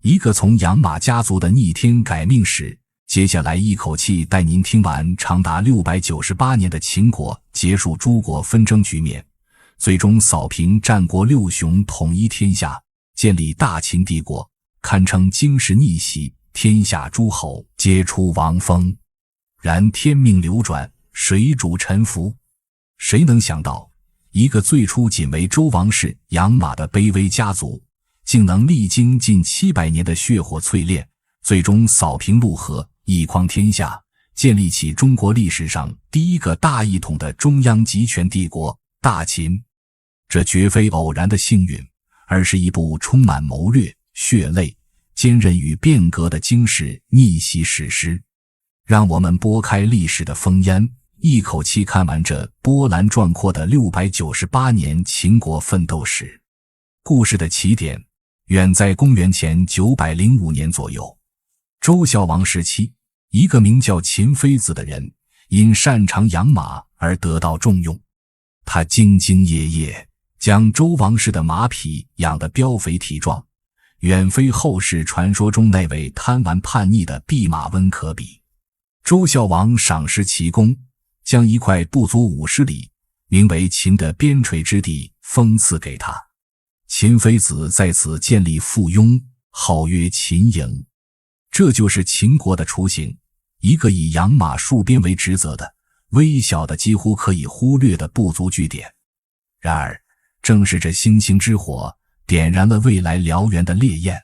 一个从养马家族的逆天改命史。接下来一口气带您听完长达698年的秦国结束诸国纷争局面，最终扫平战国六雄，统一天下，建立大秦帝国，堪称经世逆袭，天下诸侯皆出王风。然天命流转，水主沉浮。谁能想到，一个最初仅为周王室养马的卑微家族，竟能历经近700年的血火淬炼，最终扫平陆河，一匡天下，建立起中国历史上第一个大一统的中央集权帝国大秦。这绝非偶然的幸运，而是一部充满谋略、血泪、坚韧与变革的惊世逆袭史诗。让我们拨开历史的烽烟，一口气看完这波澜壮阔的698年秦国奋斗史。故事的起点远在公元前905年左右，周孝王时期，一个名叫秦非子的人因擅长养马而得到重用。他兢兢业业，将周王室的马匹养得膘肥体壮，远非后世传说中那位贪玩叛逆的弼马温可比。周孝王赏识其功，将一块不足50里，名为秦的边陲之地封赐给他。秦非子在此建立附庸，号曰秦营。这就是秦国的雏形，一个以养马戍边为职责的微小的几乎可以忽略的部族据点。然而正是这星星之火点燃了未来燎原的烈焰。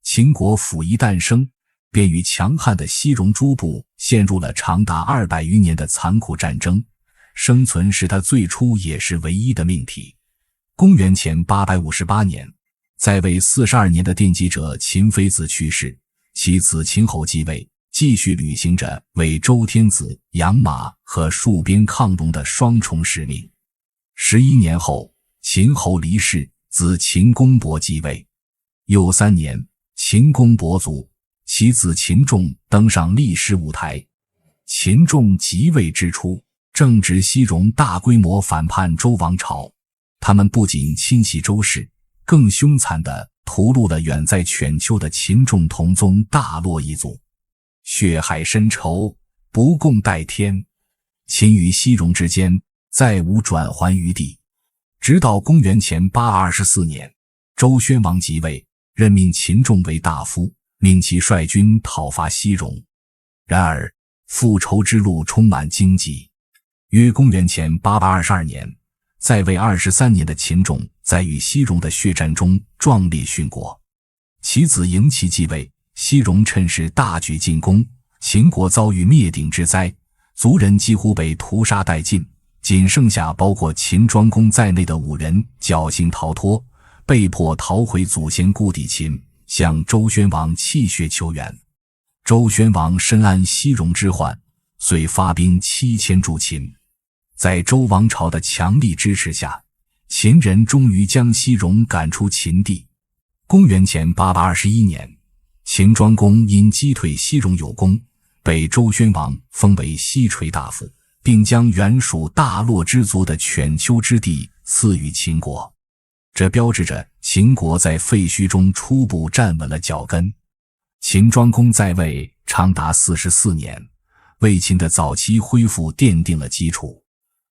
秦国甫一诞生，便与强悍的西戎诸部陷入了长达200余年的残酷战争，生存是他最初也是唯一的命题。公元前858年，在位42年的奠基者秦非子去世，其子秦侯继位，继续履行着为周天子养马和戍边抗戎的双重使命。11年后，秦侯离世，子秦公伯继位。又3年，秦公伯卒，其子秦仲登上历史舞台。秦仲即位之初，正值西戎大规模反叛周王朝，他们不仅侵袭周氏，更凶残地屠戮了远在犬丘的秦仲同宗大洛一族。血海深仇，不共戴天。秦与西戎之间再无转圜余地。直到公元前824年，周宣王即位，任命秦仲为大夫，命其率军讨伐西戎。然而复仇之路充满荆棘。约公元前822年，在位23年的秦仲在与西戎的血战中壮烈殉国。其子嬴齐继位，西戎趁势大举进攻，秦国遭遇灭顶之灾，族人几乎被屠杀殆尽，仅剩下包括秦庄公在内的5人侥幸逃脱，被迫逃回祖先故地秦，向周宣王泣血求援。周宣王深谙西戎之患，遂发兵7000助秦。在周王朝的强力支持下，秦人终于将西戎赶出秦地。公元前821年，秦庄公因击退西戎有功，被周宣王封为西垂大夫，并将原属大洛之族的犬丘之地赐予秦国。这标志着秦国在废墟中初步站稳了脚跟。秦庄公在位长达44年，为秦的早期恢复奠定了基础。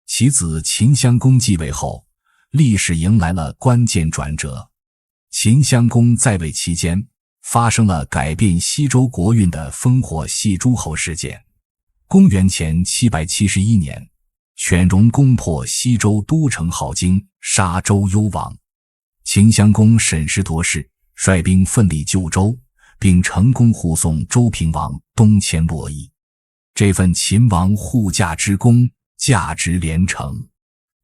其子秦襄公继位后，历史迎来了关键转折。秦襄公在位期间，发生了改变西周国运的烽火戏诸侯事件。公元前771年，犬戎攻破西周都城镐京，杀周幽王。秦襄公审时度势，率兵奋力救周，并成功护送周平王东迁洛邑。这份秦王护驾之功价值连城。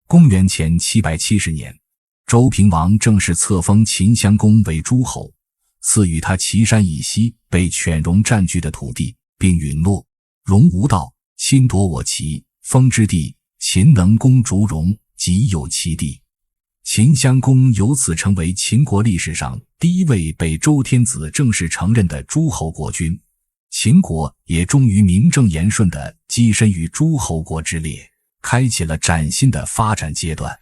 公元前770年，周平王正式册封秦襄公为诸侯，赐予他岐山以西被犬戎占据的土地，并允诺：戎无道，侵夺我齐封之地，秦能攻逐戎，即有其地。秦襄公由此成为秦国历史上第一位被周天子正式承认的诸侯国君。秦国也终于名正言顺地跻身于诸侯国之列，开启了崭新的发展阶段。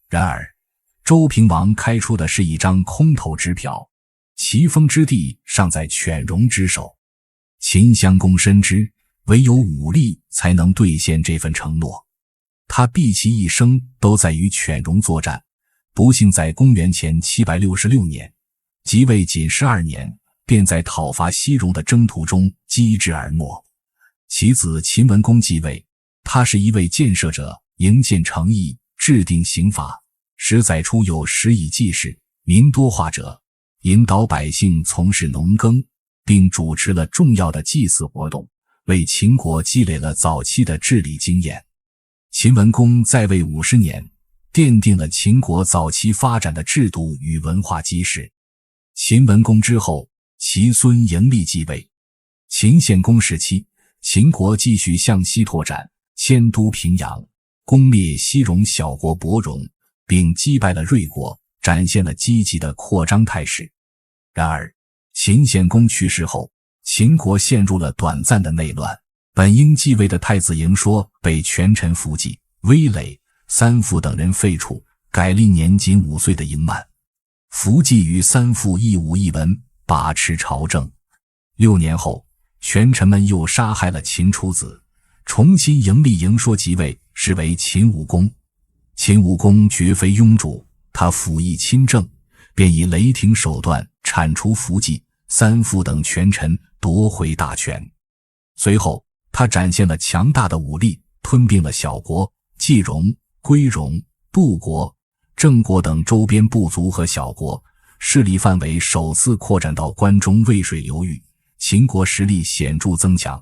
然而，周平王开出的是一张空头支票，其封之地尚在犬戎之手。秦襄公深知，唯有武力才能兑现这份承诺。他毕其一生都在与犬戎作战，不幸在公元前766年，即位仅12年，便在讨伐西戎的征途中机智而没。其子秦文公继位，他是一位建设者，营建诚意，制定刑法，使载出有时以济世，民多化者，引导百姓从事农耕，并主持了重要的祭祀活动，为秦国积累了早期的治理经验。秦文公在位50年，奠定了秦国早期发展的制度与文化基石。秦文公之后，其孙嬴立继位。秦献公时期，秦国继续向西拓展，迁都平阳，攻灭西戎小国伯戎，并击败了芮国，展现了积极的扩张态势。然而，秦献公去世后，秦国陷入了短暂的内乱。本应继位的太子嬴说被权臣伏季、威累、三父等人废黜，改立年仅5岁的嬴曼。伏季与三父一武一文，把持朝政。6年后，权臣们又杀害了秦楚子，重新迎立嬴说即位，是为秦武公。秦武公绝非庸主，他辅义亲政，便以雷霆手段铲除伏季、三父等权臣，夺回大权。随后，他展现了强大的武力，吞并了小国季戎、归戎、杜国、郑国等周边部族和小国，势力范围首次扩展到关中渭水流域，秦国实力显著增强。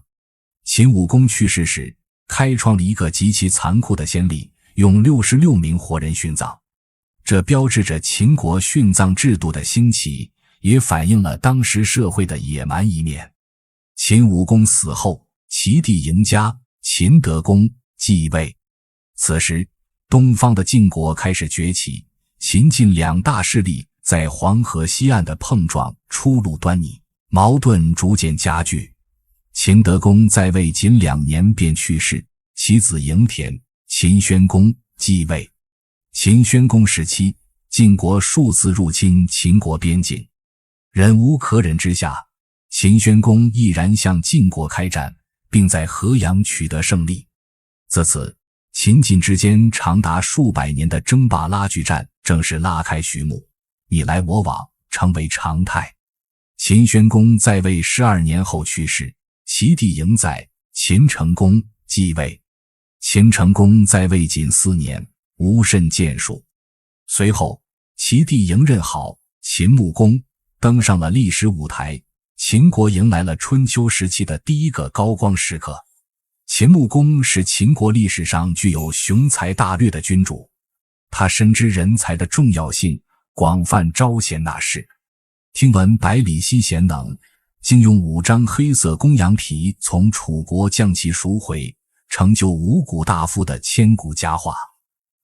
秦武公去世时，开创了一个极其残酷的先例，用66名活人殉葬。这标志着秦国殉葬制度的兴起，也反映了当时社会的野蛮一面。秦武公死后，其弟嬴家秦德公继位。此时，东方的晋国开始崛起，秦晋两大势力在黄河西岸的碰撞初露端倪，矛盾逐渐加剧。秦德公在位仅2年便去世，其子嬴田、秦宣公继位。秦宣公时期，晋国数次入侵秦国边境，忍无可忍之下，秦宣公毅然向晋国开战，并在河阳取得胜利。自此，秦晋之间长达数百年的争霸拉锯战正式拉开序幕，你来我往，成为常态。秦宣公在位12年后去世，其弟嬴在、秦成公继位。秦成公在位仅4年，无甚建树。随后，其弟嬴任好、秦穆公登上了历史舞台，秦国迎来了春秋时期的第一个高光时刻。秦穆公是秦国历史上具有雄才大略的君主，他深知人才的重要性，广泛招贤纳士。听闻百里奚贤能，竟用5张黑色公羊皮从楚国将其赎回，成就五谷大夫的千古佳话。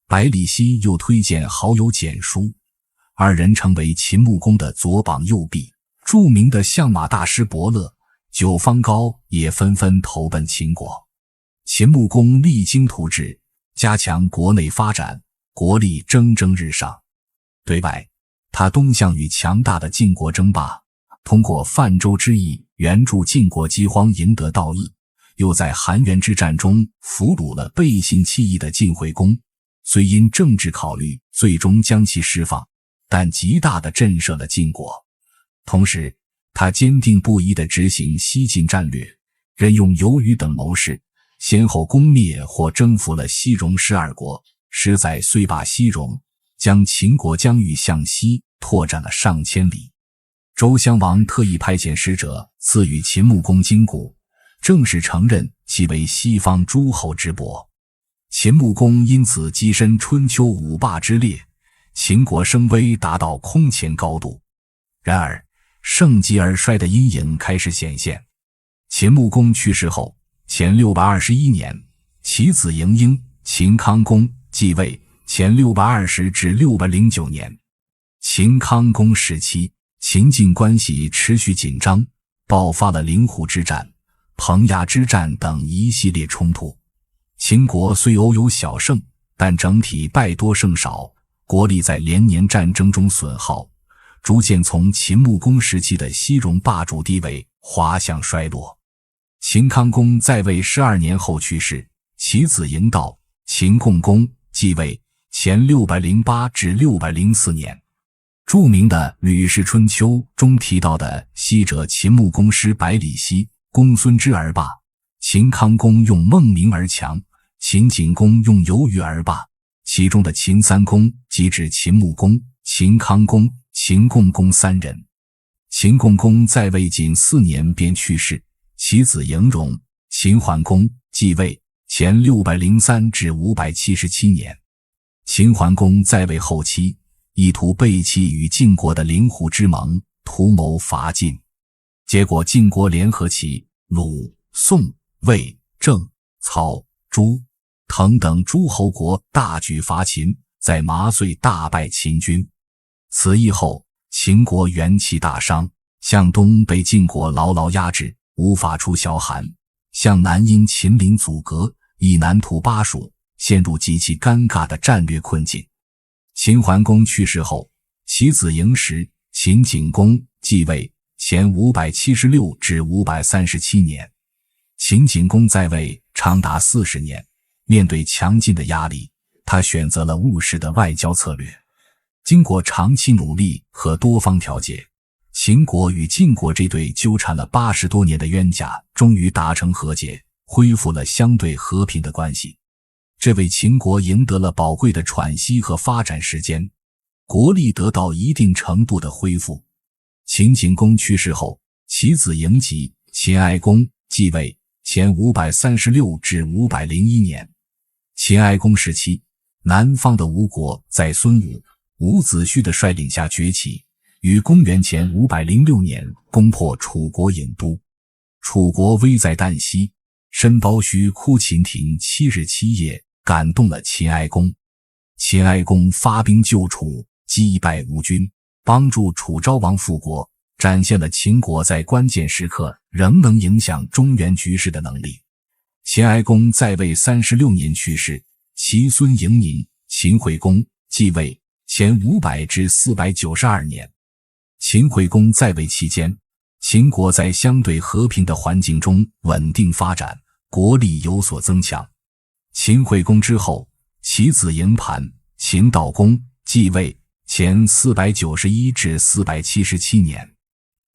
百里奚又推荐好友简书，二人成为秦穆公的左膀右臂。著名的相马大师伯乐、九方高也纷纷投奔秦国。秦穆公励精图治，加强国内发展，国力蒸蒸日上。对外，他东向与强大的晋国争霸，通过泛舟之役援助晋国饥荒，赢得道义，又在韩元之战中俘虏了背信弃义的晋惠公，虽因政治考虑最终将其释放，但极大地震慑了晋国。同时，他坚定不移地执行西晋战略，任用游鱼等谋士，先后攻灭或征服了西戎12国，10载遂罢西戎，将秦国疆域向西拓展了上千里。周襄王特意派遣使者赐予秦穆公金鼓，正式承认其为西方诸侯之伯。秦穆公因此跻身春秋5霸之列，秦国声威达到空前高度。然而，盛极而衰的阴影开始显现。秦穆公去世后，前621年，其子嬴婴、秦康公继位，前620至609年。秦康公时期，秦晋关系持续紧张，爆发了灵狐之战、彭衙之战等一系列冲突。秦国虽偶有小胜，但整体败多胜少，国力在连年战争中损耗，逐渐从秦穆公时期的西戎霸主地位滑向衰落。秦康公在位12年后去世，其子嬴道、秦共公继位，前608至604年。著名的《吕氏春秋》中提到的昔者秦穆公师百里奚，公孙之而霸；秦康公用孟明而强，秦景公用游鱼而霸。其中的秦三公即指秦穆公、秦康公、秦共公三人。秦共公在位仅4年便去世，其子嬴戎、秦桓公继位，前603至577年。秦桓公在位后期，意图背弃与晋国的灵狐之盟，图谋伐晋。结果晋国联合齐、鲁、宋、魏、郑、曹、朱、滕等诸侯国大举伐秦，在麻遂大败秦军。此役后，秦国元气大伤，向东被晋国牢牢压制，无法出小韩；向南因秦陵阻隔，以南土巴蜀，陷入极其尴尬的战略困境。秦桓公去世后，其子嬴石、秦景公继位，前576至537年。秦景公在位长达40年，面对强劲的压力，他选择了务实的外交策略。经过长期努力和多方调解，秦国与晋国这对纠缠了80多年的冤家终于达成和解，恢复了相对和平的关系。这为秦国赢得了宝贵的喘息和发展时间，国力得到一定程度的恢复。秦景公去世后，其子嬴吉、秦哀公继位，前536至501年。秦哀公时期，南方的吴国在孙武、伍子胥的率领下崛起，于公元前506年攻破楚国郢都。楚国危在旦夕，申包胥哭秦庭7日7夜，感动了秦哀公。秦哀公发兵救楚，击败吴军，帮助楚昭王复国，展现了秦国在关键时刻仍能影响中原局势的能力。秦哀公在位36年去世，其孙嬴宁、秦惠公继位，前500至492年。秦惠公在位期间，秦国在相对和平的环境中稳定发展，国力有所增强。秦惠公之后，其子嬴盘、秦悼公继位，前491至477年。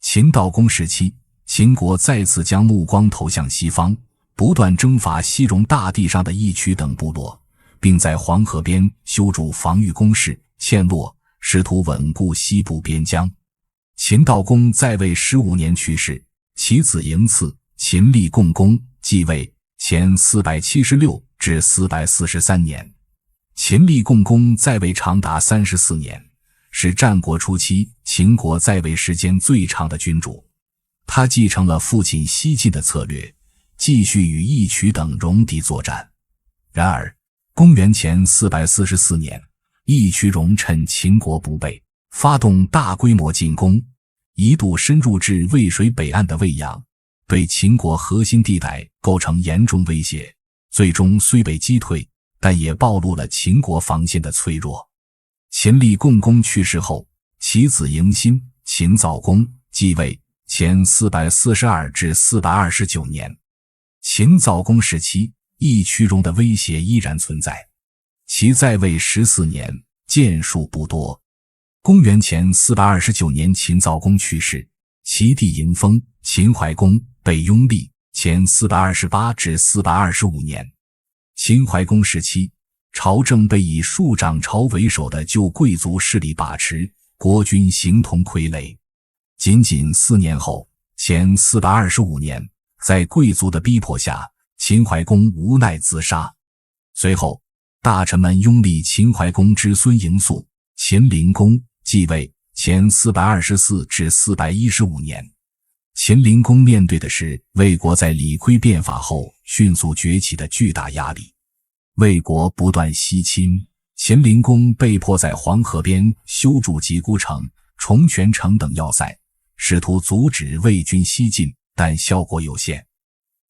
秦悼公时期，秦国再次将目光投向西方，不断征伐西戎大地上的义渠等部落，并在黄河边修筑防御工事、堑落，试图稳固西部边疆。秦悼公在位15年去世，其子嬴赐、秦厉共公继位，前476至443年。秦厉共公在位长达34年，是战国初期秦国在位时间最长的君主。他继承了父亲西晋的策略，继续与义渠等戎狄作战。然而，公元前444年，义渠戎趁秦国不备，发动大规模进攻，一度深入至渭水北岸的渭阳，对秦国核心地带构成严重威胁。最终虽被击退，但也暴露了秦国防线的脆弱。秦厉共公去世后，其子嬴辛、秦悼公继位，前442至429年。秦悼公时期，义渠戎的威胁依然存在，其在位14年，建树不多。公元前429年，秦悼公去世，其弟嬴封、秦怀公被拥立，前428至425年。秦怀公时期，朝政被以庶长朝为首的旧贵族势力把持，国君形同傀儡。仅4年后，前425年，在贵族的逼迫下，秦怀公无奈自杀。随后，大臣们拥立秦怀公之孙嬴素、秦灵公继位，前424至415年。秦灵公面对的是魏国在李悝变法后迅速崛起的巨大压力。魏国不断西侵，秦灵公被迫在黄河边修筑集孤城、重泉城等要塞，试图阻止魏军西进，但效果有限。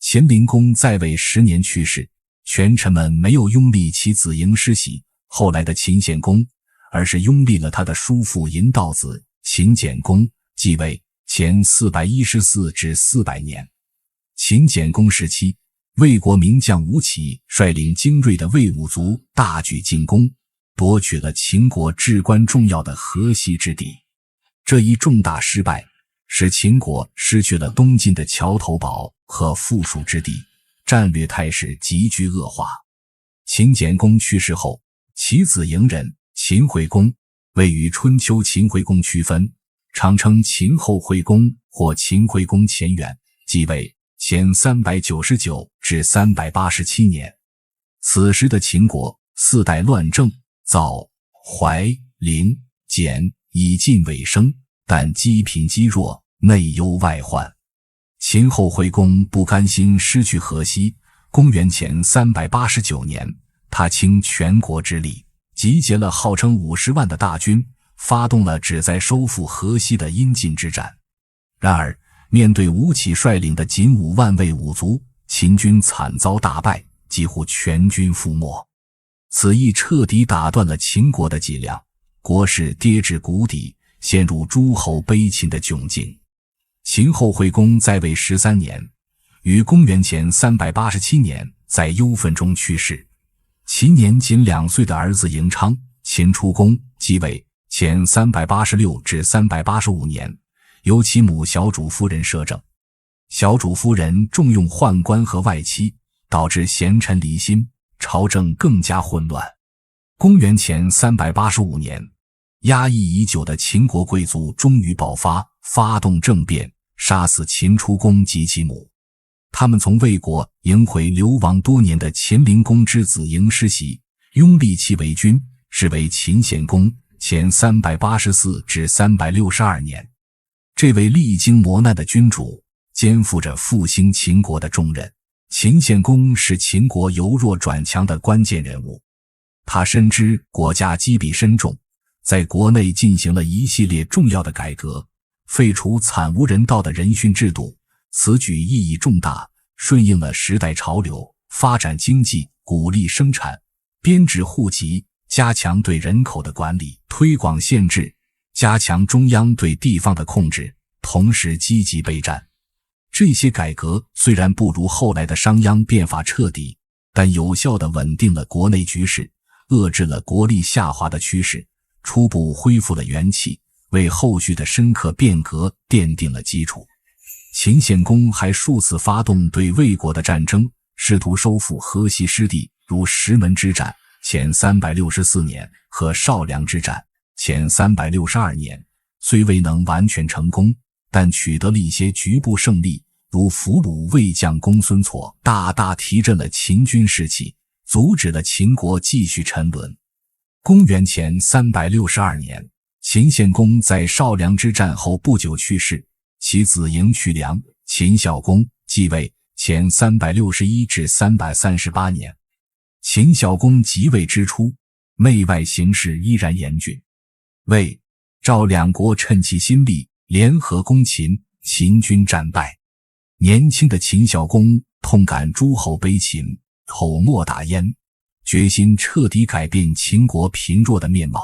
秦灵公在位10年去世，权臣们没有拥立其子嬴师喜，后来的秦献公，而是拥立了他的叔父嬴道子、秦简公继位前414至400年。秦简公时期，魏国名将吴起率领精锐的魏武卒大举进攻，夺取了秦国至关重要的河西之地。这一重大失败使秦国失去了东晋的桥头堡和附属之地，战略态势急剧恶化。秦简公去世后，其子嬴人秦惠公位于春秋秦惠公区分，常称秦后惠公或秦惠公前元，继位前399至387年。此时的秦国四代乱政，赵、怀、陵、简已近尾声，但积贫积弱，内忧外患。秦后惠公不甘心失去河西，公元前389年，他倾全国之力，集结了号称50万的大军，发动了旨在收复河西的阴晋之战。然而面对吴起率领的仅5万魏武卒，秦军惨遭大败，几乎全军覆没。此役彻底打断了秦国的脊梁，国势跌至谷底，陷入诸侯卑秦的窘境。秦后惠公在位13年，于公元前387年在忧愤中去世。其年仅2岁的儿子嬴昌，秦出公继位前386至385年，由其母小主夫人摄政。小主夫人重用宦官和外戚，导致贤臣离心，朝政更加混乱。公元前385年，压抑已久的秦国贵族终于爆发，发动政变，杀死秦出公及其母。他们从魏国迎回流亡多年的秦灵公之子嬴师袭，拥立其为君，是为秦献公前384至362年。这位历经磨难的君主肩负着复兴秦国的重任。秦献公是秦国由弱转强的关键人物，他深知国家积弊深重，在国内进行了一系列重要的改革，废除惨无人道的人殉制度，此举意义重大，顺应了时代潮流，发展经济，鼓励生产，编制户籍，加强对人口的管理，推广县制，加强中央对地方的控制，同时积极备战。这些改革虽然不如后来的商鞅变法彻底，但有效地稳定了国内局势，遏制了国力下滑的趋势，初步恢复了元气，为后续的深刻变革奠定了基础。秦献公还数次发动对魏国的战争，试图收复河西失地，如石门之战前364年和少梁之战前362年，虽未能完全成功，但取得了一些局部胜利，如俘虏魏将公孙痤，大大提振了秦军士气，阻止了秦国继续沉沦。公元前362年，秦献公在少梁之战后不久去世，其子嬴去梁秦孝公继位前361至338年。秦孝公即位之初，内外形势依然严峻，魏、赵两国趁其新力联合攻秦，秦军战败。年轻的秦孝公痛感诸侯卑秦，口沫大焉，决心彻底改变秦国贫弱的面貌。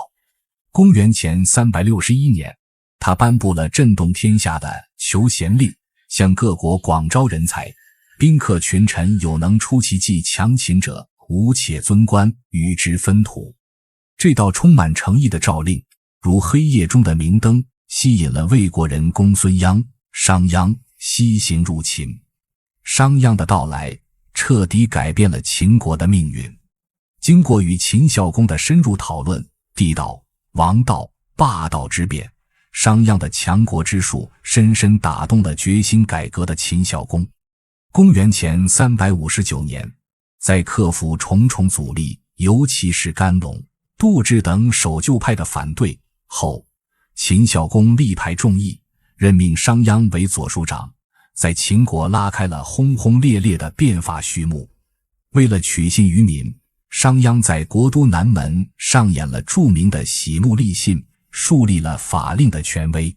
公元前361年，他颁布了震动天下的求贤令，向各国广招人才，宾客群臣有能出奇迹强秦者，吾且尊官，与之分土。这道充满诚意的诏令，如黑夜中的明灯，吸引了魏国人公孙鞅、商鞅西行入秦。商鞅的到来彻底改变了秦国的命运。经过与秦孝公的深入讨论，地道、王道、霸道之变，商鞅的强国之术深深打动了决心改革的秦孝公。公元前359年，在克服重重阻力，尤其是甘龙、杜挚等守旧派的反对后，秦孝公力排众议，任命商鞅为左庶长，在秦国拉开了轰轰烈烈的变法序幕。为了取信于民，商鞅在国都南门上演了著名的喜怒立信，树立了法令的权威。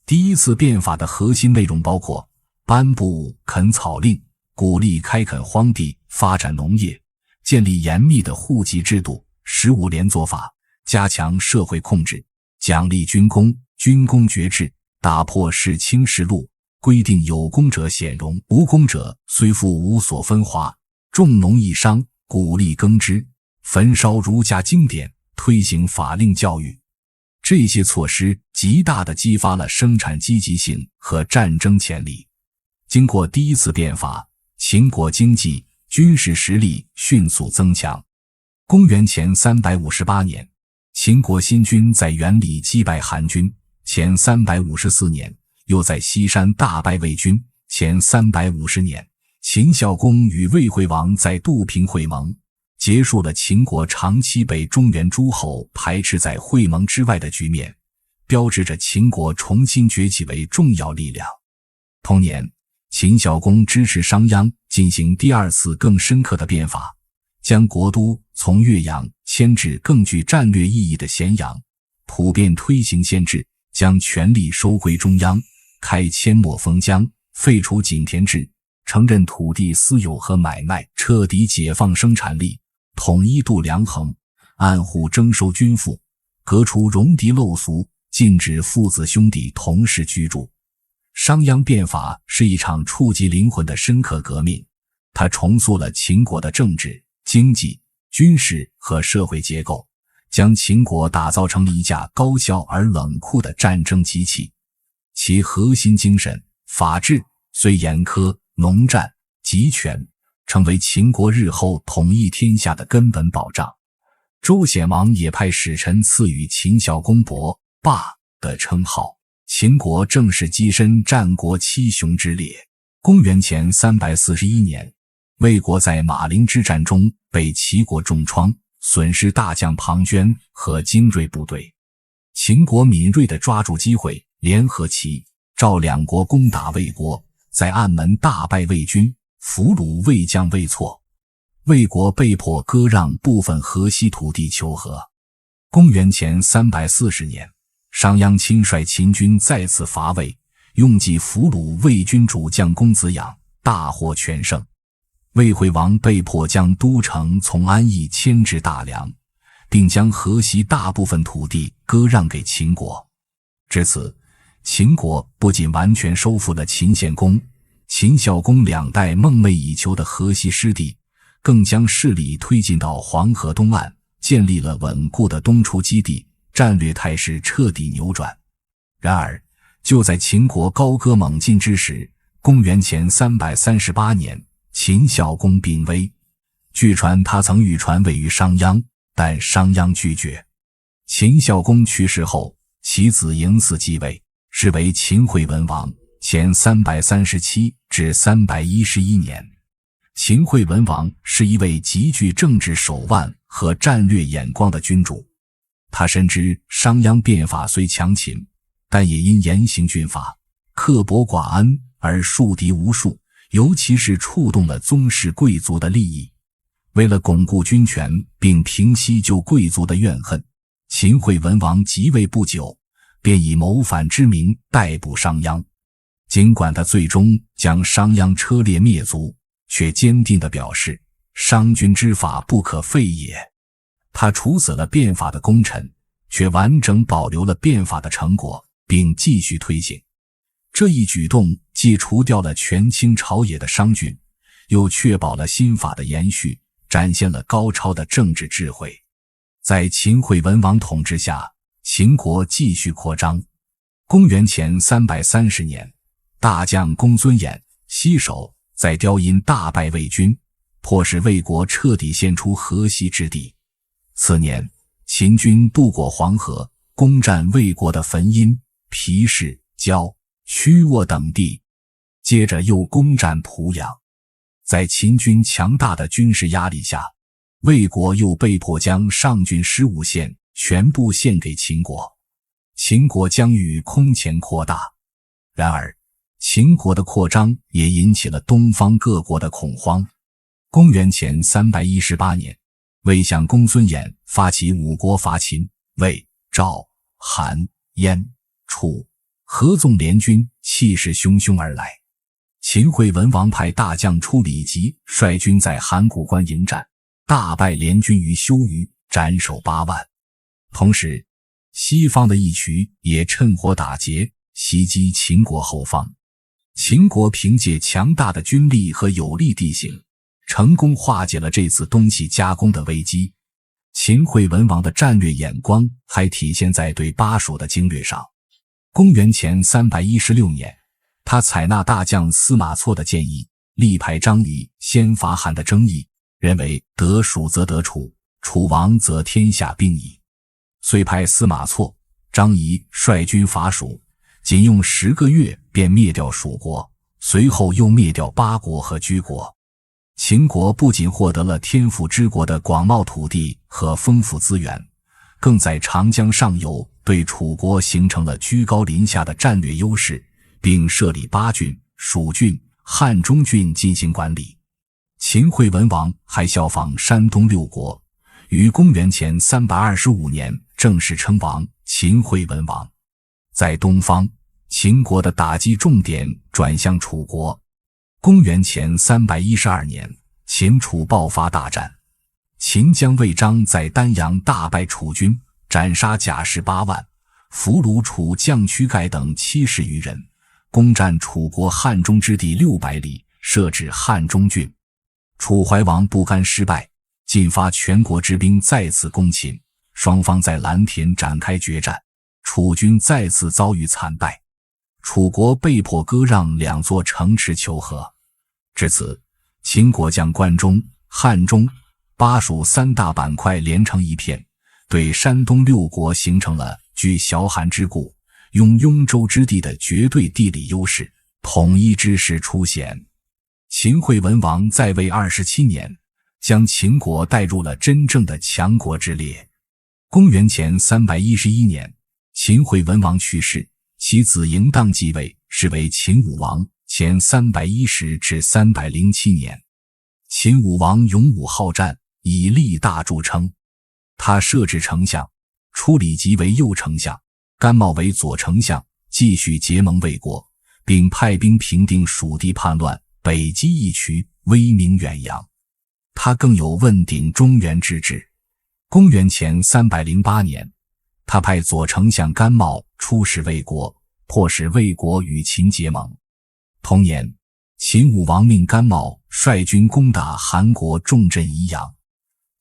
第一次变法的核心内容包括颁布垦草令，鼓励开垦荒地，发展农业，建立严密的户籍制度，15连坐法，加强社会控制，奖励军功，军功爵制，打破世卿世禄，规定有功者显荣，无功者虽富无所分华，重农抑商，鼓励耕织，焚烧儒家经典，推行法令教育。这些措施极大地激发了生产积极性和战争潜力。经过第一次变法，秦国经济、军事实力迅速增强。公元前358年，秦国新军在原里击败韩军，前354年又在西山大败魏军，前350年秦孝公与魏惠王在杜平会盟，结束了秦国长期被中原诸侯排斥在会盟之外的局面，标志着秦国重新崛起为重要力量。同年，秦孝公支持商鞅进行第二次更深刻的变法，将国都从岳阳迁至更具战略意义的咸阳，普遍推行县制，将权力收归中央，开阡陌封疆，废除井田制，承认土地私有和买卖，彻底解放生产力，统一度量衡，按户征收军赋，革除戎狄陋俗，禁止父子兄弟同室居住。商鞅变法是一场触及灵魂的深刻革命，它重塑了秦国的政治、经济、军事和社会结构，将秦国打造成一架高效而冷酷的战争机器。其核心精神法治虽严苛，农战、集权成为秦国日后统一天下的根本保障。周显王也派使臣赐予秦孝公伯霸的称号，秦国正式跻身战国七雄之列。公元前341年，魏国在马陵之战中被齐国重创，损失大将庞涓和精锐部队。秦国敏锐地抓住机会，联合齐、赵两国攻打魏国，在暗门大败魏军，俘虏魏将魏错。魏国被迫割让部分河西土地求和。公元前340年，商鞅亲率秦军再次伐魏，用计俘虏魏军主将公子养，大获全胜。魏惠王被迫将都城从安邑迁至大梁，并将河西大部分土地割让给秦国。至此，秦国不仅完全收复了秦献公、秦孝公两代梦寐以求的河西失地，更将势力推进到黄河东岸，建立了稳固的东出基地，战略态势彻底扭转。然而，就在秦国高歌猛进之时，公元前338年，秦孝公病危。据传他曾欲传位于商鞅，但商鞅拒绝。秦孝公去世后，其子嬴驷继位，是为秦惠文王，前337至311年。秦惠文王是一位极具政治手腕和战略眼光的君主。他深知商鞅变法虽强秦，但也因严刑峻法、刻薄寡恩而树敌无数，尤其是触动了宗室贵族的利益。为了巩固军权并平息旧贵族的怨恨，秦惠文王即位不久，便以谋反之名逮捕商鞅。尽管他最终将商鞅车裂灭族，却坚定地表示商君之法不可废也。他处死了变法的功臣，却完整保留了变法的成果，并继续推行。这一举动既除掉了权倾朝野的商君，又确保了新法的延续，展现了高超的政治智慧。在秦惠文王统治下，秦国继续扩张。公元前330年，大将公孙衍西守，在雕阴大败魏军，迫使魏国彻底献出河西之地。次年，秦军渡过黄河，攻占魏国的汾阴、皮氏、焦、曲沃等地，接着又攻占濮阳。在秦军强大的军事压力下，魏国又被迫将上郡15县全部献给秦国。秦国疆域空前扩大。然而，秦国的扩张也引起了东方各国的恐慌。公元前318年，魏相公孙衍发起5国伐秦，魏、赵、韩、燕、楚合纵联军，气势汹汹而来。秦惠文王派大将出李吉率军在函谷关迎战，大败联军于修鱼，斩首8万。同时，西方的义渠也趁火打劫，袭击秦国后方。秦国凭借强大的军力和有利地形，成功化解了这次东西夹攻的危机。秦惠文王的战略眼光还体现在对巴蜀的经略上。公元前316年，他采纳大将司马错的建议，力排张仪先伐韩的争议，认为得蜀则得楚，楚亡则天下并矣。遂派司马错、张仪率军伐蜀，仅用10个月便灭掉蜀国，随后又灭掉巴国和居国。秦国不仅获得了天府之国的广袤土地和丰富资源，更在长江上游对楚国形成了居高临下的战略优势，并设立巴郡、蜀郡、汉中郡进行管理。秦惠文王还效仿山东六国，于公元前325年正式称王，秦惠文王。在东方，秦国的打击重点转向楚国。公元前312年，秦楚爆发大战，秦将魏章在丹阳大败楚军，斩杀甲士8万，俘虏楚将屈盖等70余人，攻占楚国汉中之地600里，设置汉中郡。楚怀王不甘失败，进发全国之兵再次攻秦，双方在蓝田展开决战，楚军再次遭遇惨败，楚国被迫割让2座城池求和。至此，秦国将关中、汉中、巴蜀3大板块连成一片，对山东6国形成了据小韩之故，拥雍州之地的绝对地理优势，统一之势初显。秦惠文王在位27年，将秦国带入了真正的强国之列。公元前311年，秦惠文王去世，其子嬴荡继位，是为秦武王，前310至307年。秦武王勇武好战，以力大著称。他设置丞相，初李吉为右丞相，甘茂为左丞相，继续结盟魏国，并派兵平定蜀地叛乱，北击义渠，威名远扬。他更有问鼎中原之志。公元前308年，他派左丞相甘茂出使魏国，迫使魏国与秦结盟。同年，秦武王命甘茂率军攻打韩国重镇宜阳。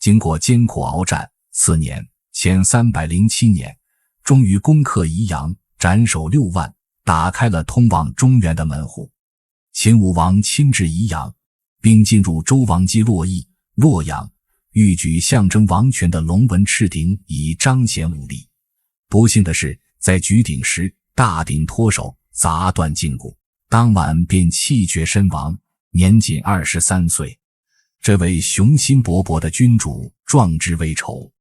经过艰苦鏖战，次年前307年，终于攻克宜阳，斩首6万，打开了通往中原的门户。秦武王亲至宜阳，并进入周王姬洛邑、洛阳，欲举象征王权的龙纹赤鼎以彰显武力。不幸的是，在举鼎时，大鼎脱手，砸断胫骨，当晚便气绝身亡，年仅23岁。这位雄心勃勃的君主壮志未酬。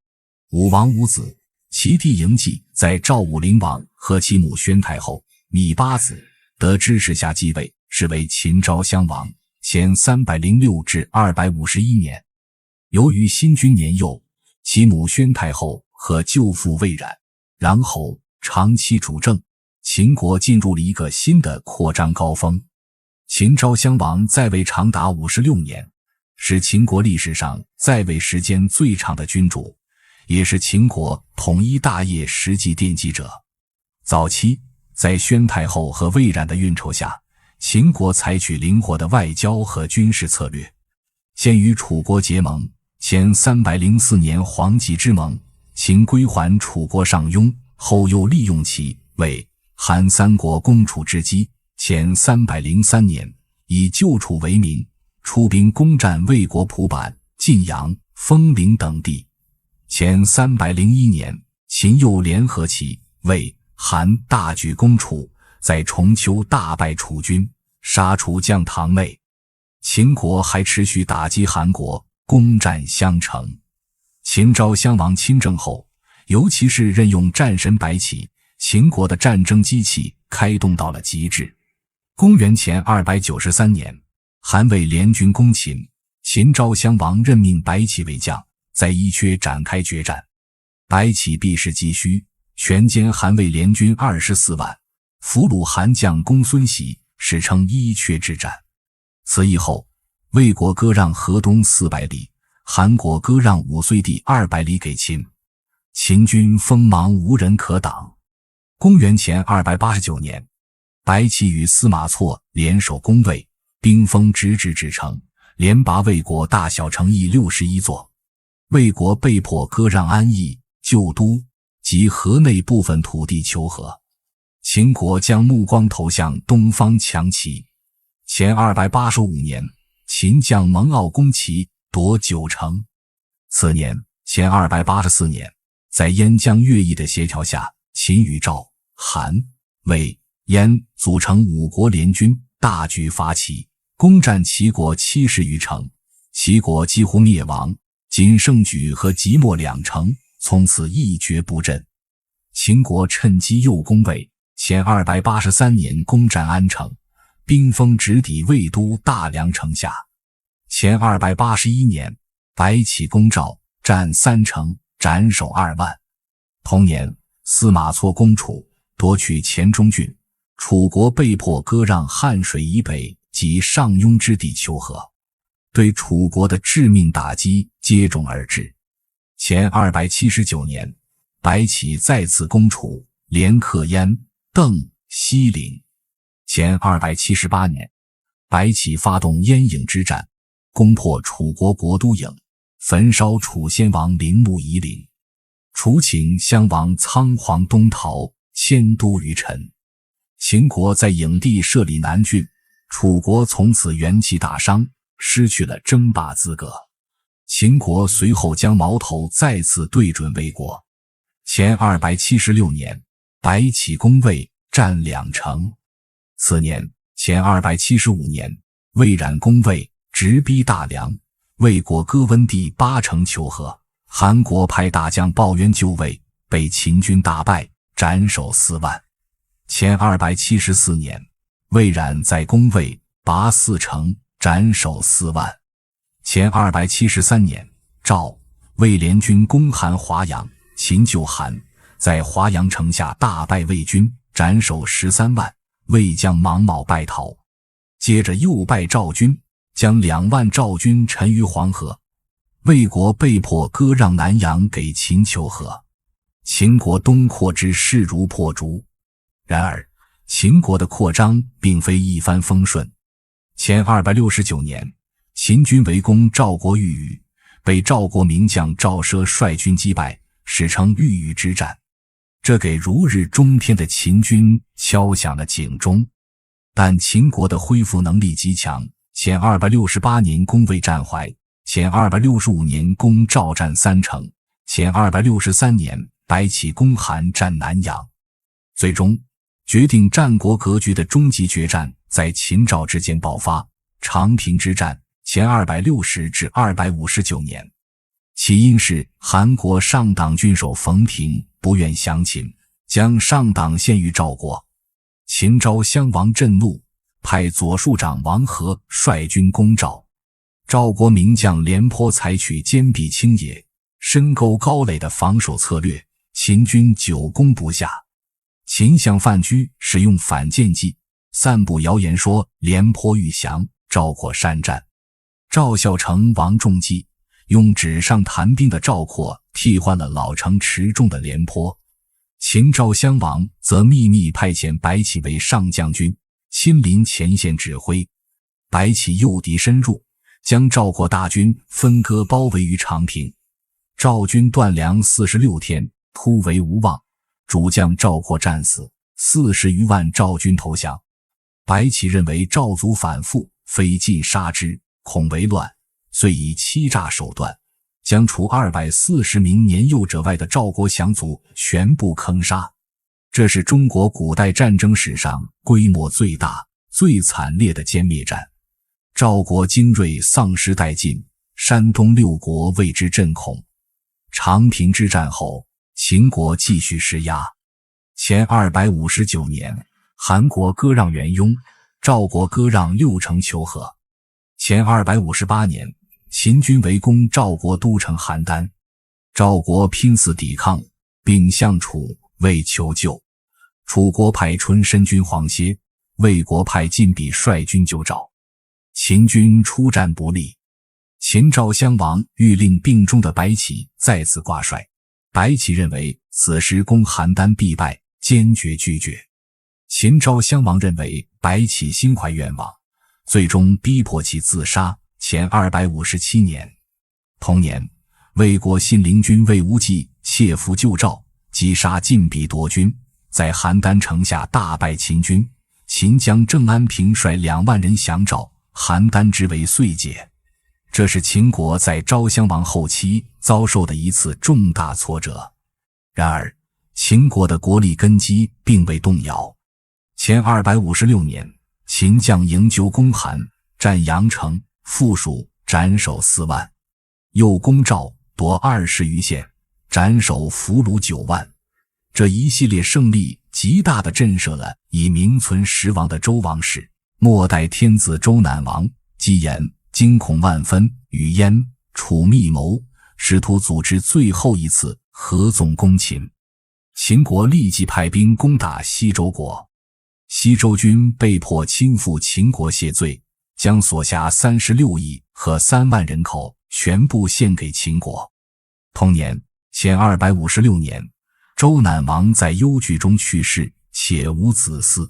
武王无子，其弟嬴稷在赵武灵王和其母宣太后芈八子得支持下继位，是为秦昭襄王，前306至251年。由于新君年幼，其母宣太后和舅父魏冉、穰侯长期主政，秦国进入了一个新的扩张高峰。秦昭襄王在位长达56年，是秦国历史上在位时间最长的君主，也是秦国统一大业实际奠基者。早期，在宣太后和魏冉的运筹下，秦国采取灵活的外交和军事策略，先与楚国结盟，前304年黄棘之盟，秦归还楚国上庸，后又利用其魏韩3国攻楚之机，前303年以救楚为名，出兵攻占魏国蒲坂、晋阳、丰陵等地。前301年，秦又联合齐、魏、韩大举攻楚，在重丘大败楚军，杀楚将唐妹。秦国还持续打击韩国，攻占襄城。秦昭襄王亲政后，尤其是任用战神白起，秦国的战争机器开动到了极致。公元前293年，韩魏联军攻秦，秦昭襄王任命白起为将，在伊阙展开决战。白起避实击虚，全歼韩魏联军24万，俘虏韩将公孙喜，史称伊阙之战。此役后，魏国割让河东400里，韩国割让五燧地200里给秦。秦军锋芒无人可挡。公元前289年，白起与司马错联手攻魏，兵锋直指芷城，连拔魏国大小城邑61座。魏国被迫割让安邑、旧都及河内部分土地求和。秦国将目光投向东方强齐。前285年，秦将蒙骜攻齐，夺9城。次年，前284年，在燕姜乐毅的协调下，秦与赵、韩、魏、燕组成5国联军，大举伐齐，攻占齐国70余城，齐国几乎灭亡，仅剩莒和即墨2城，从此一蹶不振。秦国趁机又攻魏，前283年攻占安城，兵锋直抵魏都大梁城下。前281年，白起攻赵，占3城，斩首2万。同年，司马错攻楚，夺取黔中郡，楚国被迫割让汉水以北及上庸之地求和，对楚国的致命打击接踵而至。前279年，白起再次攻楚，连克燕、邓、西陵。前278年，白起发动燕郢之战，攻破楚国国都郢，焚烧楚先王陵墓夷陵。楚顷襄王仓皇东逃，迁都于陈。秦国在郢地设立南郡，楚国从此元气大伤，失去了争霸资格。秦国随后将矛头再次对准魏国。前276年，白起攻魏，占2城。次年，前275年，魏冉攻魏，直逼大梁，魏国割温地8城求和。韩国派大将鲍渊救魏，被秦军大败，斩首4万。前274年，魏冉再攻魏，拔4城，斩首4万。前273年，赵、魏联军攻韩华阳，秦救韩，在华阳城下大败魏军，斩首13万，魏将芒瑁败逃。接着又败赵军，将2万赵军沉于黄河。魏国被迫割让南阳给秦求和，秦国东扩之势如破竹。然而，秦国的扩张并非一帆风顺。前269年，秦军围攻赵国豫宇，被赵国名将赵奢率军击败，史称豫宇之战。这给如日中天的秦军敲响了警钟。但秦国的恢复能力极强，前268年攻魏占淮，前265年攻赵占3城，前263年白起攻韩占南阳。最终，决定战国格局的终极决战在秦赵之间爆发，长平之战，前260至259年。起因是韩国上党郡守冯平不愿降秦，将上党献于赵国。秦昭襄王震怒，派左庶长王和率军攻赵。赵国名将廉颇采取坚壁清野、深沟高垒的防守策略，秦军久攻不下。秦相范雎使用反间计，散布谣言说廉颇欲降，赵括善战。赵孝成王仲基用纸上谈兵的赵括替换了老成持重的廉颇。秦昭襄王则秘密派遣白起为上将军，亲临前线指挥。白起诱敌深入，将赵括大军分割包围于长平。赵军断粮46天，突围无望，主将赵括战死，40余万赵军投降。白起认为赵族反复，非尽杀之，恐为乱，遂以欺诈手段，将除240名年幼者外的赵国降卒全部坑杀。这是中国古代战争史上规模最大、最惨烈的歼灭战。赵国精锐丧失殆尽，山东6国为之震恐。长平之战后，秦国继续施压。前259年，韩国割让元雍，赵国割让6城求和。前258年，秦军围攻赵国都城邯郸，赵国拼死抵抗，并向楚、魏求救。楚国派春申君黄歇，魏国派晋鄙率军救赵。秦军出战不利，秦昭襄王欲令病中的白起再次挂帅，白起认为此时攻邯郸必败，坚决拒绝。秦昭襄王认为白起心怀愿望，最终逼迫其自杀。前257年，同年，魏国信陵君魏无忌窃符救赵，击杀晋鄙夺军，在邯郸城下大败秦军。秦将郑安平率2万人降赵，邯郸之围遂解。这是秦国在昭襄王后期遭受的一次重大挫折。然而，秦国的国力根基并未动摇。前256年，秦将营纠攻韩，占阳城，附属，斩首4万；又攻赵，夺20余县，斩首俘虏9万。这一系列胜利极大地震慑了已名存实亡的周王室。末代天子周赧王姬延惊恐万分，与燕、楚密谋，试图组织最后一次合纵攻秦。秦国立即派兵攻打西周国，西周军被迫亲赴秦国谢罪，将所辖36邑和3万人口全部献给秦国。同年，前256年，周赧王在忧惧中去世，且无子嗣，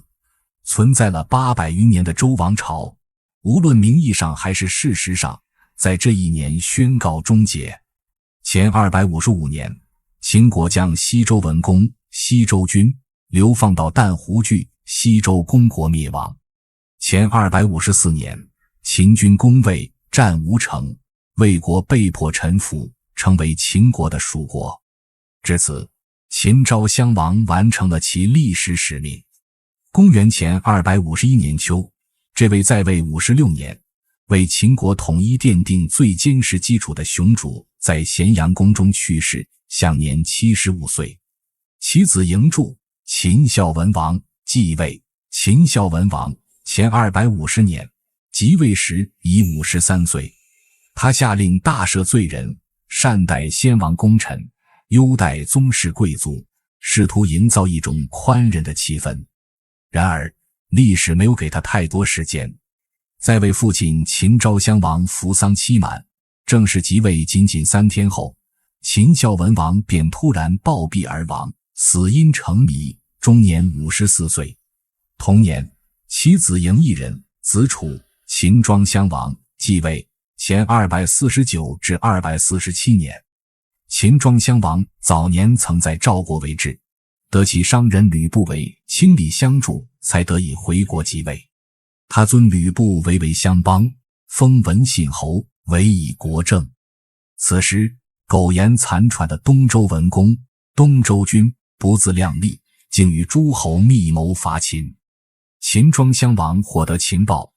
存在了800余年的周王朝，无论名义上还是事实上，在这一年宣告终结。前255年，秦国将西周文公、西周君流放到淡湖郡，西周公国灭亡。前254年，秦军攻魏，战吴城，魏国被迫臣服，成为秦国的属国。至此，秦昭襄王完成了其历史使命。公元前251年秋，这位在位56年，为秦国统一奠定最坚实基础的雄主在咸阳宫中去世，享年75岁。其子嬴柱，秦孝文王继位。秦孝文王前250年即位时已53岁。他下令大赦罪人，善待先王功臣，优待宗室贵族，试图营造一种宽仁的气氛。然而，历史没有给他太多时间。在为父亲秦昭襄王服丧期满，正式即位仅3天后，秦孝文王便突然暴毙而亡，死因成谜，终年54岁。同年，其子嬴异人，子楚，秦庄襄王继位，前249至247年。秦庄襄王早年曾在赵国为质，得其商人吕不韦倾力相助，才得以回国即位。他尊吕不韦为襄邦，封文信侯，委以国政。此时，苟延残喘的东周文公、东周君不自量力，竟与诸侯密谋伐秦。秦庄襄王获得情报，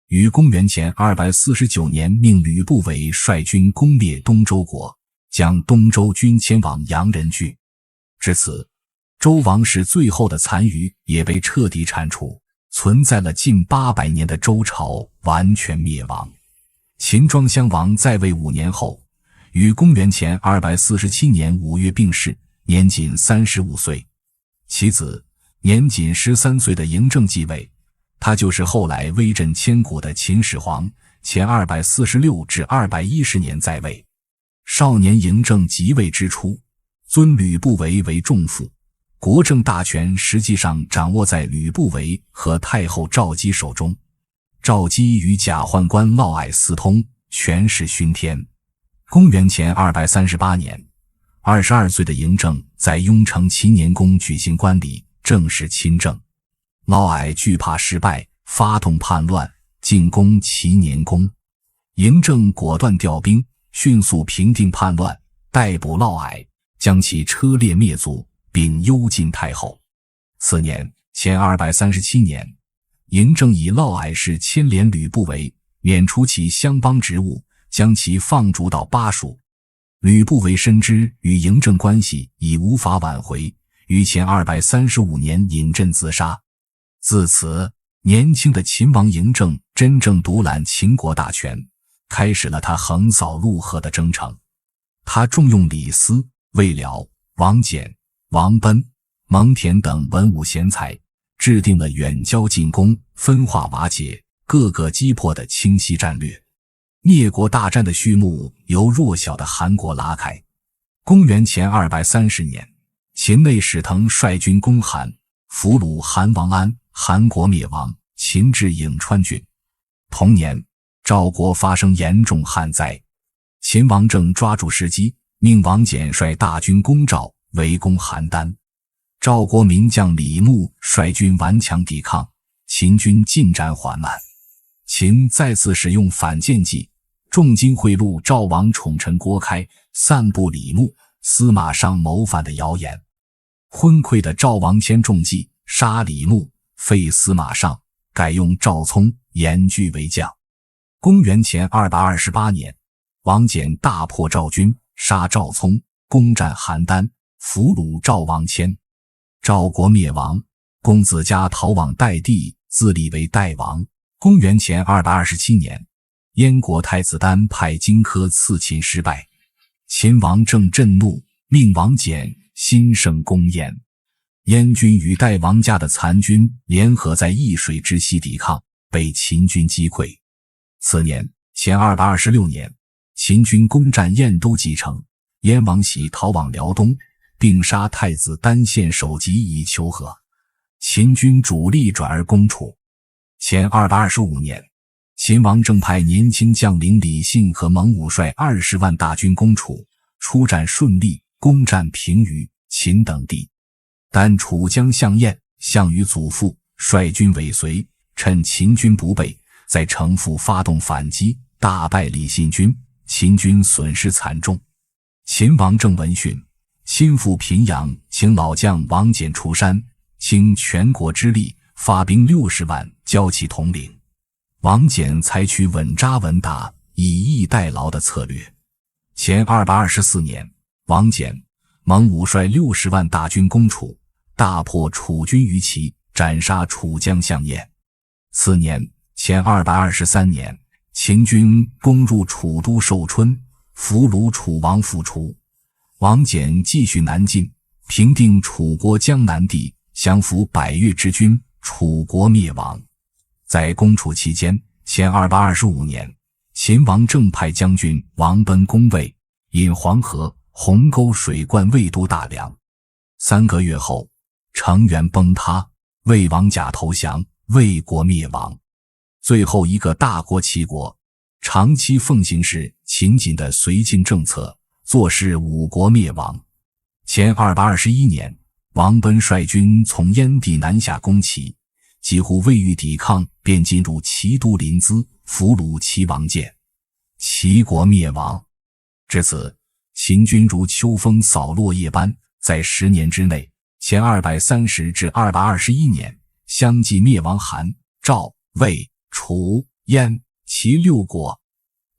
于公元前249年命吕不韦率军攻灭东周国，将东周军迁往阳人郡。至此，周王室最后的残余也被彻底铲除，存在了近800年的周朝完全灭亡。秦庄襄王在位5年后，于公元前247年5月病逝，年仅35岁。其子年仅13岁的嬴政继位，他就是后来威震千古的秦始皇，前246至210年在位。少年嬴政即位之初，尊吕不韦为仲父，国政大权实际上掌握在吕不韦和太后赵姬手中。赵姬与假宦官嫪毐私通，权势熏天。公元前238年，22岁的嬴政在雍城齐年宫举行官礼，正式亲政。嫪毐惧怕失败，发动叛乱，进攻齐年宫。嬴政果断调兵，迅速平定叛乱，逮捕嫪毐，将其车裂灭族，并幽禁太后。次年，前237年，嬴政以嫪毐事牵连吕不韦，免除其襄邦职务，将其放逐到巴蜀。吕不韦深知与嬴政关系已无法挽回，于前235年饮鸩自杀。自此，年轻的秦王嬴政真正独揽秦国大权，开始了他横扫陆河的征程。他重用李斯、魏辽、王翦、王贲、蒙恬等文武贤才，制定了远交近攻、分化瓦解、各个击破的清晰战略。灭国大战的序幕由弱小的韩国拉开。公元前230年，秦内史腾率军攻韩，俘虏韩王安，韩国灭亡，秦至颍川郡。同年，赵国发生严重旱灾，秦王政抓住时机，命王翦率大军攻赵，围攻邯郸。赵国名将李牧率军顽强抵抗，秦军进展缓慢。秦再次使用反间计，重金贿赂赵王宠臣郭开，散布李牧、司马尚谋反的谣言。昏聩的赵王迁重计，杀李牧，废司马尚，改用赵聪、严居为将。公元前228年，王翦大破赵军，杀赵聪，攻占邯郸，俘虏赵王迁。赵国灭亡，公子嘉逃往代地，自立为代王。公元前227年，燕国太子丹派荆轲刺秦失败，秦王政震怒，命王翦新生攻燕。燕军与代王家的残军联合在易水之西抵抗，被秦军击溃。次年，前226年，秦军攻占燕都畿城，燕王喜逃往辽东，并杀太子丹献首级以求和。秦军主力转而攻楚。前225年，秦王政派年轻将领李信和蒙武率20万大军攻楚，出战顺利，攻占平舆、秦等地。但楚将项燕、项羽祖父率军尾随，趁秦军不备，在城附发动反击，大败李信军，秦军损失惨重。秦王政闻讯，亲赴平阳，请老将王翦出山，倾全国之力，发兵60万交其统领。王翦采取稳扎稳打、以逸待劳的策略。前224年，王翦、蒙武率60万大军攻楚，大破楚军于齐，斩杀楚将项燕。次年，前223年，秦军攻入楚都寿春，俘虏楚王复出。王翦继续南进，平定楚国江南地，降服百越之军，楚国灭亡。在攻楚期间，前225年，秦王政派将军王贲攻魏，引黄河、鸿沟水灌魏都大梁。3个月后，城垣崩塌，魏王甲投降，魏国灭亡。最后一个大国齐国，长期奉行是秦晋的绥靖政策，坐视五国灭亡。前221年，王贲率军从燕地南下攻齐，几乎未遇抵抗，便进入齐都临淄，俘虏齐王建，齐国灭亡。至此，秦军如秋风扫落叶般，在10年之内，前230至221年，相继灭亡韩、赵、魏、楚、燕、齐6国。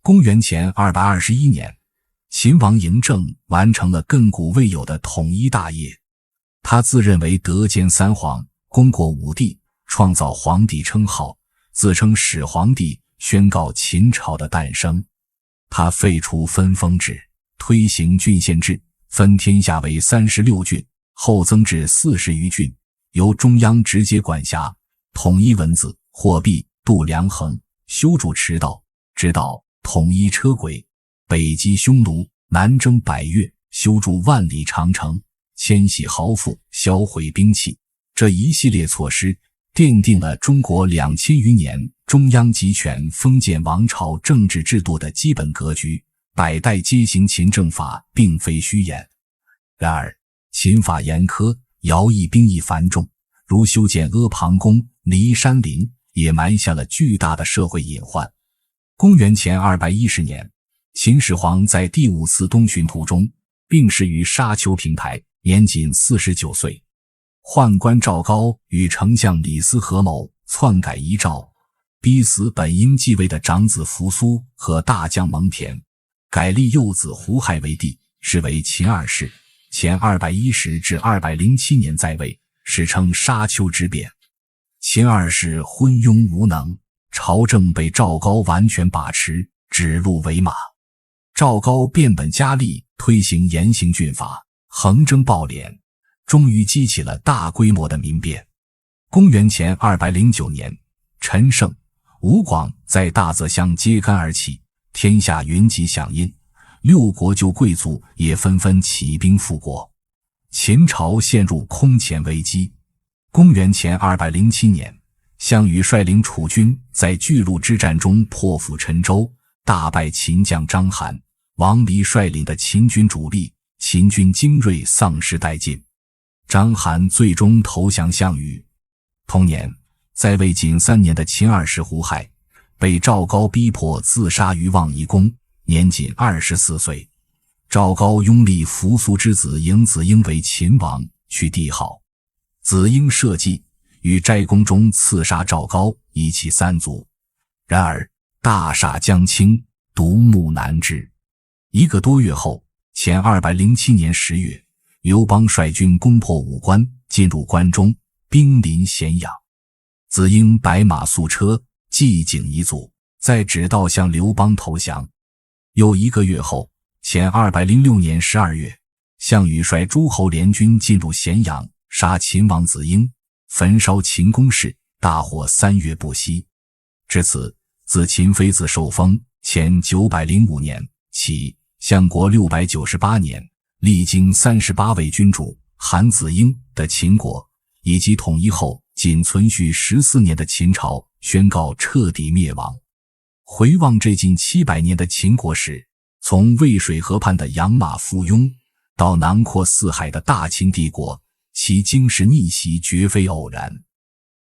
公元前221年，秦王嬴政完成了亘古未有的统一大业。他自认为德兼三皇，功过5帝，创造皇帝称号，自称始皇帝，宣告秦朝的诞生。他废除分封制，推行郡县制，分天下为36郡，后增至40余郡，由中央直接管辖，统一文字、货币、度量衡，修筑驰道、知道，统一车轨，北击匈奴，南征百越，修筑万里长城，迁徙豪富，销毁兵器。这一系列措施奠定了中国2000余年中央集权封建王朝政治制度的基本格局，百代皆行秦政法并非虚言。然而，秦法严苛，徭役兵役繁重，如修建阿房宫、骊山陵，也埋下了巨大的社会隐患。公元前210年，秦始皇在第5次东巡途中病逝于沙丘平台，年仅49岁。宦官赵高与丞相李斯合谋篡改遗诏，逼死本应继位的长子扶苏和大将蒙恬，改立幼子胡亥为帝，是为秦二世。前210至207年在位，史称沙丘之变。秦二世昏庸无能，朝政被赵高完全把持，指鹿为马。赵高变本加厉，推行严刑峻法，横征暴敛，终于激起了大规模的民变。公元前209年，陈胜、吴广在大泽乡揭竿而起，天下云集响应，六国旧贵族也纷纷起兵复国，秦朝陷入空前危机。公元前207年，项羽率领楚军在巨鹿之战中破釜沉舟，大败秦将章邯、王离率领的秦军主力，秦军精锐丧失殆尽，章邯最终投降项羽。同年，在位仅3年的秦二世胡亥被赵高逼迫自杀于望夷宫，年仅24岁。赵高拥立扶苏之子嬴子婴为秦王，取帝号。子婴设计于斋宫中刺杀赵高，以其3族。然而大厦将倾，独木难支。1个多月后，前207年10月，刘邦率军攻破武关，进入关中，兵临咸阳。子婴白马素车，骑警一卒，在直道向刘邦投降。又1个月后，前206年12月，项羽率诸侯联军进入咸阳，杀秦王子婴，焚烧秦宫室，大火3月不息。至此，自秦妃子受封前905年起，相国698年，历经38位君主含子婴的秦国，以及统一后仅存续14年的秦朝，宣告彻底灭亡。回望这近700年的秦国史，从渭水河畔的养马附庸，到囊括四海的大秦帝国，其经世逆袭绝非偶然。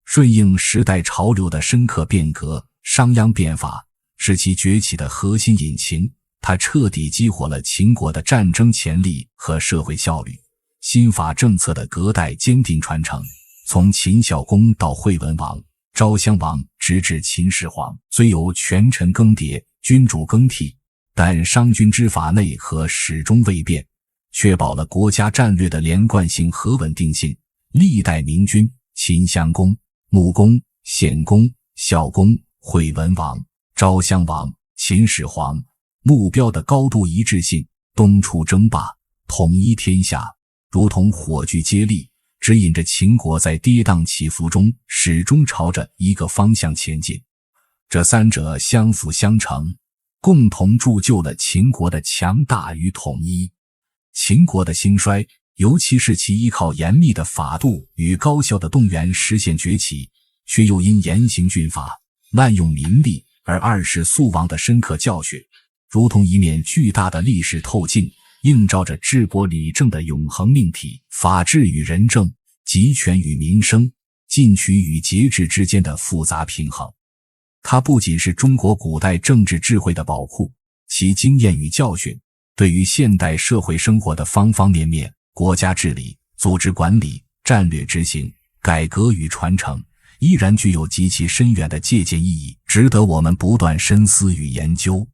顺应时代潮流的深刻变革，商鞅变法是其崛起的核心引擎，它彻底激活了秦国的战争潜力和社会效率。新法政策的隔代坚定传承，从秦孝公到惠文王、昭襄王，直至秦始皇，虽有权臣更迭，君主更替，但商君之法内核始终未变，确保了国家战略的连贯性和稳定性。历代明君秦襄公、穆公、献公、孝公、惠文王、昭襄王、秦始皇，目标的高度一致性，东出争霸，统一天下，如同火炬接力，指引着秦国在跌宕起伏中始终朝着一个方向前进。这3者相辅相成，共同铸就了秦国的强大与统一。秦国的兴衰，尤其是其依靠严密的法度与高效的动员实现崛起，却又因严刑峻法、滥用民力而2世速亡的深刻教训，如同一面巨大的历史透镜，映照着治国理政的永恒命题：法治与仁政，集权与民生，进取与节制之间的复杂平衡。它不仅是中国古代政治智慧的宝库，其经验与教训对于现代社会生活的方方面面，国家治理、组织管理、战略执行、改革与传承，依然具有极其深远的借鉴意义，值得我们不断深思与研究。